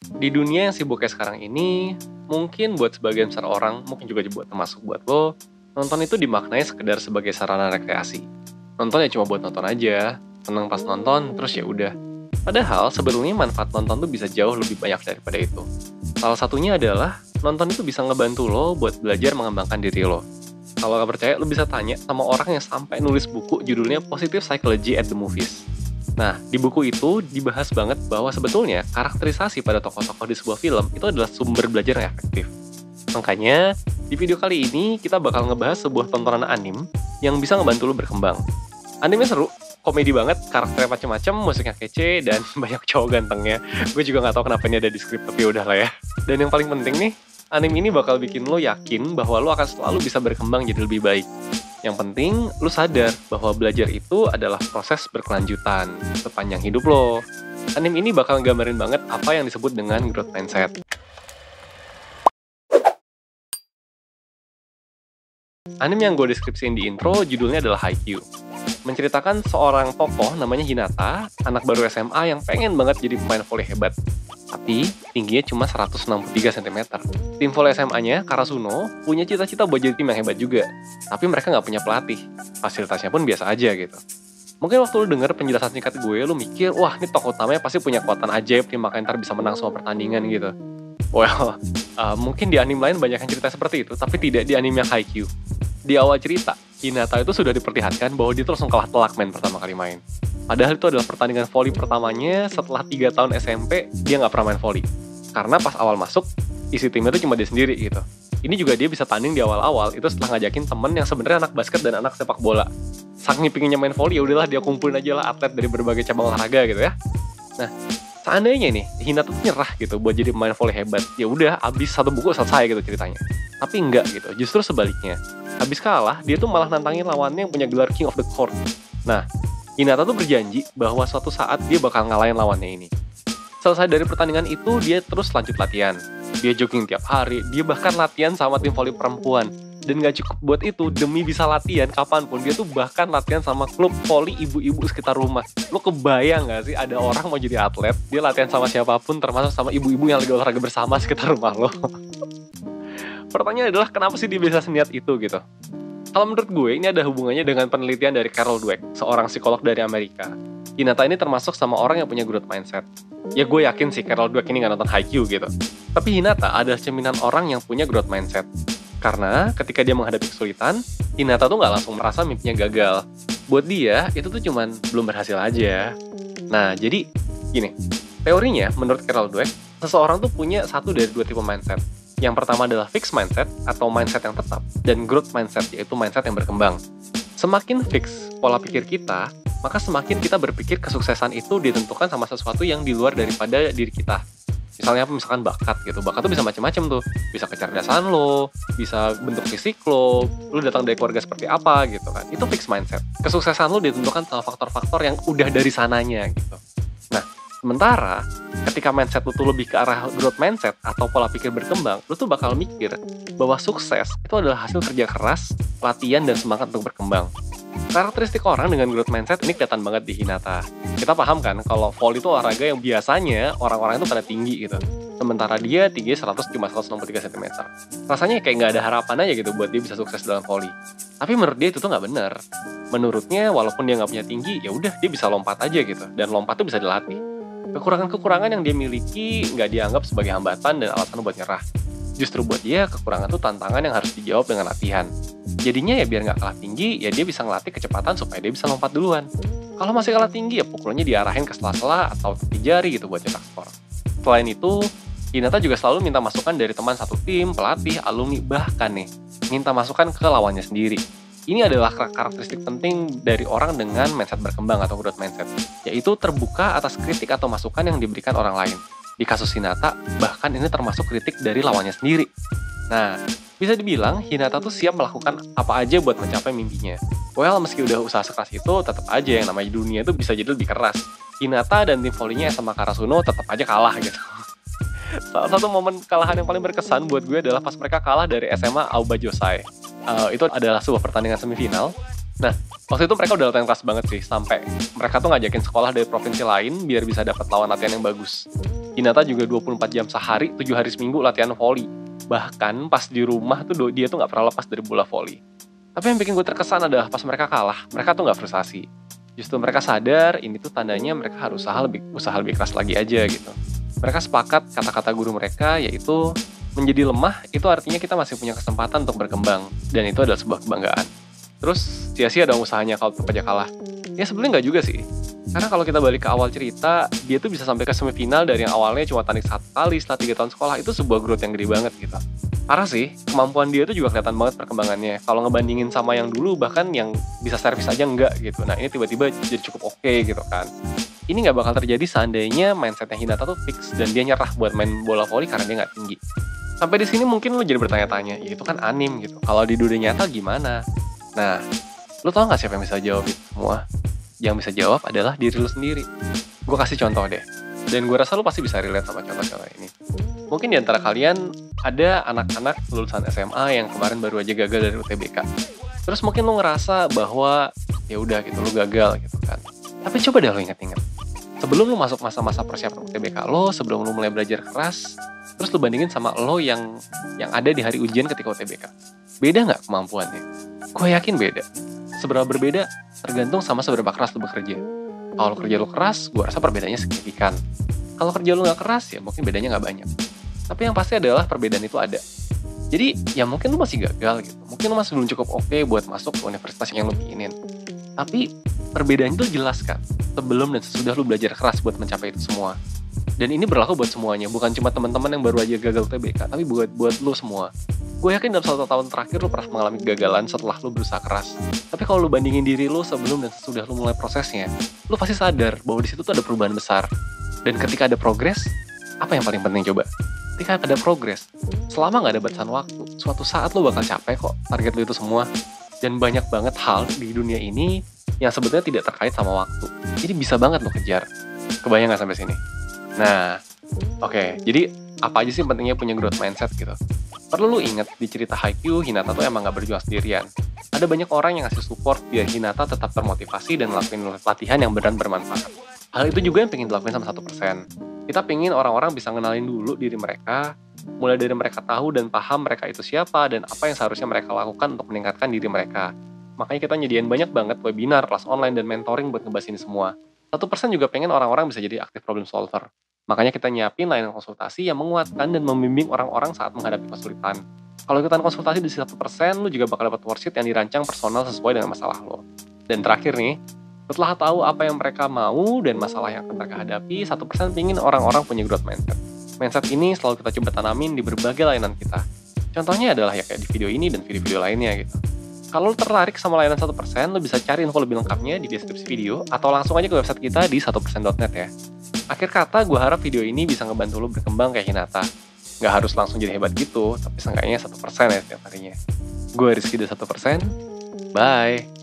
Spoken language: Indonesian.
Di dunia yang sibuk kayak sekarang ini, mungkin buat sebagian besar orang, mungkin juga termasuk buat lo, nonton itu dimaknai sekedar sebagai sarana rekreasi. Nonton ya cuma buat nonton aja, seneng pas nonton, terus ya udah. Padahal sebenarnya manfaat nonton tuh bisa jauh lebih banyak daripada itu. Salah satunya adalah, nonton itu bisa ngebantu lo buat belajar mengembangkan diri lo. Kalau nggak percaya, lo bisa tanya sama orang yang sampai nulis buku judulnya Positive Psychology at the Movies. Nah, di buku itu dibahas banget bahwa sebetulnya karakterisasi pada tokoh-tokoh di sebuah film itu adalah sumber belajar yang efektif. Makanya, di video kali ini kita bakal ngebahas sebuah tontonan anim yang bisa ngebantu lo berkembang. Animenya seru, komedi banget, karakternya macam-macam, musiknya kece, dan banyak cowok gantengnya. Gue juga nggak tahu kenapa ini ada di skrip, tapi udahlah ya. Dan yang paling penting nih, anime ini bakal bikin lo yakin bahwa lo akan selalu bisa berkembang jadi lebih baik. Yang penting, lo sadar bahwa belajar itu adalah proses berkelanjutan sepanjang hidup lo. Anime ini bakal nggambarin banget apa yang disebut dengan growth mindset. Anime yang gue deskripsiin di intro judulnya adalah Haikyuu. Menceritakan seorang tokoh namanya Hinata, anak baru SMA yang pengen banget jadi pemain voli hebat. Tapi tingginya cuma 163 cm. Tim voli SMA-nya, Karasuno, punya cita-cita buat jadi tim yang hebat juga. Tapi mereka nggak punya pelatih. Fasilitasnya pun biasa aja gitu. Mungkin waktu lu denger penjelasan singkat gue, lu mikir, wah ini tokoh utamanya pasti punya kekuatan ajaib nih, makanya ntar bisa menang semua pertandingan gitu. Well, mungkin di anime lain banyak yang cerita seperti itu, tapi tidak di anime yang Haikyuu. Di awal cerita, Hinata itu sudah diperlihatkan bahwa dia tuh langsung kalah telak main pertama kali main. Padahal itu adalah pertandingan voli pertamanya setelah 3 tahun SMP, dia nggak pernah main voli. Karena pas awal masuk, isi timnya itu cuma dia sendiri gitu. Ini juga dia bisa tanding di awal-awal, itu setelah ngajakin temen yang sebenarnya anak basket dan anak sepak bola. Saking pinginnya main voli, ya udahlah dia kumpulin aja lah atlet dari berbagai cabang olahraga gitu ya. Nah, seandainya nih, Hinata tuh nyerah gitu buat jadi pemain voli hebat, ya udah abis satu buku selesai gitu ceritanya. Tapi enggak gitu, justru sebaliknya. Habis kalah, dia tuh malah nantangin lawannya yang punya gelar King of the Court. Nah, Hinata tuh berjanji bahwa suatu saat dia bakal ngalahin lawannya ini. Selesai dari pertandingan itu, dia terus lanjut latihan. Dia jogging tiap hari, dia bahkan latihan sama tim voli perempuan. Dan gak cukup buat itu, demi bisa latihan kapanpun, dia tuh bahkan latihan sama klub voli ibu-ibu sekitar rumah. Lo kebayang gak sih ada orang mau jadi atlet, dia latihan sama siapapun, termasuk sama ibu-ibu yang lagi olahraga bersama sekitar rumah lo. Pertanyaannya adalah kenapa sih dia bisa seniat itu gitu? Kalau menurut gue, ini ada hubungannya dengan penelitian dari Carol Dweck, seorang psikolog dari Amerika. Hinata ini termasuk sama orang yang punya growth mindset. Ya gue yakin sih Carol Dweck ini nggak nonton Haikyuu gitu. Tapi Hinata adalah cerminan orang yang punya growth mindset. Karena ketika dia menghadapi kesulitan, Hinata tuh nggak langsung merasa mimpinya gagal. Buat dia, itu tuh cuman belum berhasil aja. Nah, jadi gini, teorinya menurut Carol Dweck, seseorang tuh punya satu dari dua tipe mindset. Yang pertama adalah fixed mindset atau mindset yang tetap, dan growth mindset yaitu mindset yang berkembang. Semakin fix pola pikir kita, maka semakin kita berpikir kesuksesan itu ditentukan sama sesuatu yang di luar daripada diri kita. Misalkan bakat gitu, bakat tuh bisa macam-macam tuh, bisa kecerdasan lo, bisa bentuk fisik lo datang dari keluarga seperti apa gitu kan, itu fixed mindset. Kesuksesan lo ditentukan sama faktor-faktor yang udah dari sananya gitu. Nah, sementara ketika mindset lu tuh lebih ke arah growth mindset atau pola pikir berkembang, lu tuh bakal mikir bahwa sukses itu adalah hasil kerja keras, latihan, dan semangat untuk berkembang. Karakteristik orang dengan growth mindset ini kelihatan banget di Hinata. Kita paham kan kalau voli itu olahraga yang biasanya orang-orang itu pada tinggi gitu. Sementara dia tingginya cuma 163 cm. Rasanya kayak nggak ada harapan aja gitu buat dia bisa sukses dalam voli. Tapi menurut dia itu tuh nggak benar. Menurutnya walaupun dia nggak punya tinggi, ya udah dia bisa lompat aja gitu. Dan lompat tuh bisa dilatih. Kekurangan-kekurangan yang dia miliki nggak dianggap sebagai hambatan dan alasan buat nyerah. Justru buat dia, kekurangan itu tantangan yang harus dijawab dengan latihan. Jadinya ya biar nggak kalah tinggi, ya dia bisa ngelatih kecepatan supaya dia bisa lompat duluan. Kalau masih kalah tinggi, ya pukulannya diarahin ke sela-sela atau tepi jari gitu buat cetak skor. Selain itu, Hinata juga selalu minta masukan dari teman satu tim, pelatih, alumni, bahkan nih, minta masukan ke lawannya sendiri. Ini adalah karakteristik penting dari orang dengan mindset berkembang atau growth mindset, yaitu terbuka atas kritik atau masukan yang diberikan orang lain. Di kasus Hinata, bahkan ini termasuk kritik dari lawannya sendiri. Nah, bisa dibilang Hinata tuh siap melakukan apa aja buat mencapai mimpinya. Well, meski udah usaha sekeras itu, tetap aja yang namanya dunia itu bisa jadi lebih keras. Hinata dan tim volinya sama Karasuno tetap aja kalah gitu. Salah satu momen kekalahan yang paling berkesan buat gue adalah pas mereka kalah dari SMA Aoba Josai. Itu adalah sebuah pertandingan semifinal. Nah, waktu itu mereka udah latihan keras banget sih, sampai mereka tuh ngajakin sekolah dari provinsi lain biar bisa dapat lawan latihan yang bagus. Hinata juga 24 jam sehari, 7 hari seminggu latihan volley. Bahkan pas di rumah tuh dia tuh nggak pernah lepas dari bola volley. Tapi yang bikin gue terkesan adalah pas mereka kalah, mereka tuh nggak frustasi. Justru mereka sadar ini tuh tandanya mereka harus usaha lebih keras lagi aja gitu. Mereka sepakat kata-kata guru mereka yaitu menjadi lemah itu artinya kita masih punya kesempatan untuk berkembang, dan itu adalah sebuah kebanggaan. Terus sia-sia dong usahanya kalau tetap aja kalah. Ya sebenarnya nggak juga sih. Karena kalau kita balik ke awal cerita, dia tuh bisa sampai ke semifinal dari yang awalnya cuma tanding 1 kali setelah 3 tahun sekolah, itu sebuah growth yang gede banget gitu. Parah sih, kemampuan dia tuh juga kelihatan banget perkembangannya. Kalau ngebandingin sama yang dulu, bahkan yang bisa servis aja enggak gitu. Nah ini tiba-tiba jadi cukup oke gitu kan. Ini nggak bakal terjadi seandainya mindsetnya Hinata tuh fix dan dia nyerah buat main bola voli karena dia nggak tinggi. Sampai di sini mungkin lo jadi bertanya-tanya, ya itu kan anim gitu. Kalau di dunia nyata gimana? Nah, lo tau gak siapa yang bisa jawab itu semua? Yang bisa jawab adalah diri lo sendiri. Gue kasih contoh deh. Dan gue rasa lo pasti bisa relate sama contoh-contoh ini. Mungkin di antara kalian ada anak-anak lulusan SMA yang kemarin baru aja gagal dari UTBK. Terus mungkin lo ngerasa bahwa ya udah gitu, lo gagal gitu kan. Tapi coba deh lo inget-inget. Sebelum lo masuk masa-masa persiapan UTBK lo, sebelum lo mulai belajar keras, terus lo bandingin sama lo yang ada di hari ujian ketika UTBK. Beda nggak kemampuannya? Gue yakin beda. Seberapa berbeda tergantung sama seberapa keras lo bekerja. Kalau kerja lo keras, gue rasa perbedaannya signifikan. Kalau kerja lo nggak keras, ya mungkin bedanya nggak banyak. Tapi yang pasti adalah perbedaan itu ada. Jadi ya mungkin lo masih gagal gitu. Mungkin lo masih belum cukup oke buat masuk ke universitas yang lo inginin. Tapi perbedaan itu jelas kan, sebelum dan sesudah lo belajar keras buat mencapai itu semua. Dan ini berlaku buat semuanya, bukan cuma teman-teman yang baru aja gagal UTBK, tapi buat lo semua. Gue yakin dalam 1 tahun terakhir lo pernah mengalami kegagalan setelah lo berusaha keras. Tapi kalau lo bandingin diri lo sebelum dan sesudah lo mulai prosesnya, lo pasti sadar bahwa di situ tuh ada perubahan besar. Dan ketika ada progres, apa yang paling penting coba? Ketika ada progres, selama nggak ada batasan waktu, suatu saat lo bakal capai kok target lo itu semua. Dan banyak banget hal di dunia ini yang sebetulnya tidak terkait sama waktu. Jadi bisa banget lo kejar. Kebayang nggak sampai sini? Nah, oke. Jadi apa aja sih pentingnya punya growth mindset gitu? Perlu lu ingat di cerita Haikyuu, Hinata tuh emang gak berjuang sendirian. Ada banyak orang yang ngasih support biar Hinata tetap termotivasi dan ngelakuin latihan yang beneran bermanfaat. Hal itu juga yang pengen dilakuin sama 1%. Kita pengen orang-orang bisa ngenalin dulu diri mereka, mulai dari mereka tahu dan paham mereka itu siapa dan apa yang seharusnya mereka lakukan untuk meningkatkan diri mereka. Makanya kita nyediain banyak banget webinar, kelas online, dan mentoring buat ngebahas ini semua. 1% juga pengen orang-orang bisa jadi active problem solver. Makanya kita nyiapin layanan konsultasi yang menguatkan dan membimbing orang-orang saat menghadapi kesulitan. Kalau ikutan konsultasi di 1%, lu juga bakal dapat worksheet yang dirancang personal sesuai dengan masalah lo. Dan terakhir nih, setelah tahu apa yang mereka mau dan masalah yang akan mereka hadapi, 1% pingin orang-orang punya growth mindset. Mindset ini selalu kita coba tanamin di berbagai layanan kita. Contohnya adalah ya kayak di video ini dan video-video lainnya gitu. Kalau lo tertarik sama layanan 1%, lo bisa cari info lebih lengkapnya di deskripsi video atau langsung aja ke website kita di 1%.net ya. Akhir kata, gue harap video ini bisa ngebantu lo berkembang kayak Hinata. Nggak harus langsung jadi hebat gitu, tapi seenggaknya 1% ya setiap harinya. Gue Rizky dari 1%, bye!